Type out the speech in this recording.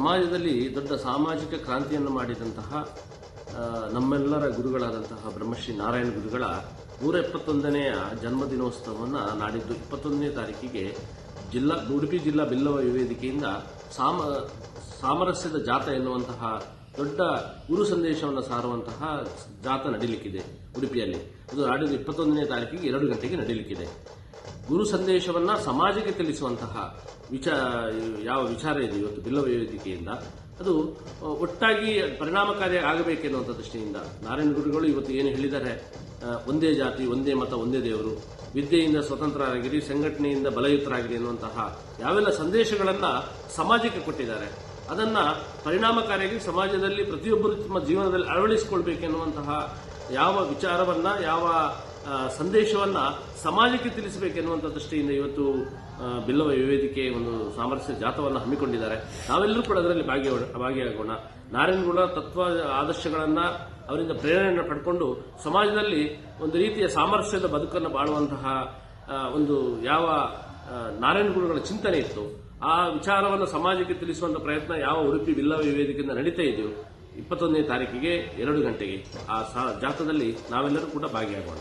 ಸಮಾಜದಲ್ಲಿ ದೊಡ್ಡ ಸಾಮಾಜಿಕ ಕ್ರಾಂತಿಯನ್ನು ಮಾಡಿದಂತಹ ನಮ್ಮೆಲ್ಲರ ಗುರುಗಳಾದಂತಹ ಬ್ರಹ್ಮಶ್ರೀ ನಾರಾಯಣ ಗುರುಗಳ 171ನೇ ಜನ್ಮದಿನೋತ್ಸವವನ್ನು ನಾಡಿದ್ದು 21ನೇ ತಾರೀಕಿಗೆ ಉಡುಪಿ ಜಿಲ್ಲಾ ಬಿಲ್ಲವ ವೇದಿಕೆಯಿಂದ ಸಾಮರಸ್ಯದ ಜಾತ ಎನ್ನುವಂತಹ ದೊಡ್ಡ ಗುರು ಸಂದೇಶವನ್ನು ಸಾರುವಂತಹ ಜಾತ ನಡೀಲಿಕ್ಕಿದೆ ಉಡುಪಿಯಲ್ಲಿ. ಅದು ನಾಡಿದ್ದು 21ನೇ ತಾರೀಕಿಗೆ 2 ಗಂಟೆಗೆ ನಡೀಲಿಕ್ಕಿದೆ. ಗುರು ಸಂದೇಶವನ್ನ ಸಮಾಜಕ್ಕೆ ತಿಳಿಸುವಂತಹ ಯಾವ ವಿಚಾರ ಇದೆ ಇವತ್ತು ಬಿಲ್ಲವ ವೇದಿಕೆಯಿಂದ ಅದು ಒಟ್ಟಾಗಿ ಪರಿಣಾಮಕಾರಿಯಾಗಿ ಆಗಬೇಕೆನ್ನುವಂಥ ದೃಷ್ಟಿಯಿಂದ ನಾರಾಯಣ ಗುರುಗಳು ಇವತ್ತು ಏನು ಹೇಳಿದ್ದಾರೆ, ಒಂದೇ ಜಾತಿ, ಒಂದೇ ಮತ, ಒಂದೇ ದೇವರು, ವಿದ್ಯೆಯಿಂದ ಸ್ವತಂತ್ರರಾಗಿರಿ, ಸಂಘಟನೆಯಿಂದ ಬಲಯುತರಾಗಿರಿ ಎನ್ನುವಂತಹ ಯಾವೆಲ್ಲ ಸಂದೇಶಗಳನ್ನ ಸಮಾಜಕ್ಕೆ ಕೊಟ್ಟಿದ್ದಾರೆ ಅದನ್ನ ಪರಿಣಾಮಕಾರಿಯಾಗಿ ಸಮಾಜದಲ್ಲಿ ಪ್ರತಿಯೊಬ್ಬರು ತಮ್ಮ ಜೀವನದಲ್ಲಿ ಅಳವಡಿಸಿಕೊಳ್ಬೇಕೆನ್ನುವಂತಹ ಯಾವ ವಿಚಾರವನ್ನ, ಯಾವ ಸಂದೇಶವನ್ನ ಸಮಾಜಕ್ಕೆ ತಿಳಿಸಬೇಕೆನ್ನುವಂಥ ದೃಷ್ಟಿಯಿಂದ ಇವತ್ತು ಬಿಲ್ಲವ ವೇದಿಕೆ ಒಂದು ಸಾಮರಸ್ಯ ಜಾಥವನ್ನು ಹಮ್ಮಿಕೊಂಡಿದ್ದಾರೆ. ನಾವೆಲ್ಲರೂ ಕೂಡ ಅದರಲ್ಲಿ ಭಾಗಿಯಾಗೋಣ. ನಾರಾಯಣಗುಳ ತತ್ವ ಆದರ್ಶಗಳನ್ನ ಅವರಿಂದ ಪ್ರೇರಣೆಯನ್ನು ಪಡ್ಕೊಂಡು ಸಮಾಜದಲ್ಲಿ ಒಂದು ರೀತಿಯ ಸಾಮರಸ್ಯದ ಬದುಕನ್ನು ಬಾಳುವಂತಹ ಒಂದು ಯಾವ ನಾರಾಯಣಗುರುಗಳ ಚಿಂತನೆ ಇತ್ತು ಆ ವಿಚಾರವನ್ನು ಸಮಾಜಕ್ಕೆ ತಿಳಿಸುವಂತ ಪ್ರಯತ್ನ ಯಾವ ಉಡುಪಿ ಬಿಲ್ಲವ ವೇದಿಕೆಯಿಂದ ನಡೀತಾ ಇದೆಯೋ 21ನೇ ತಾರೀಕಿಗೆ 2 ಗಂಟೆಗೆ ಆ ಜಾಥಾದಲ್ಲಿ ನಾವೆಲ್ಲರೂ ಕೂಡ ಭಾಗಿಯಾಗೋಣ.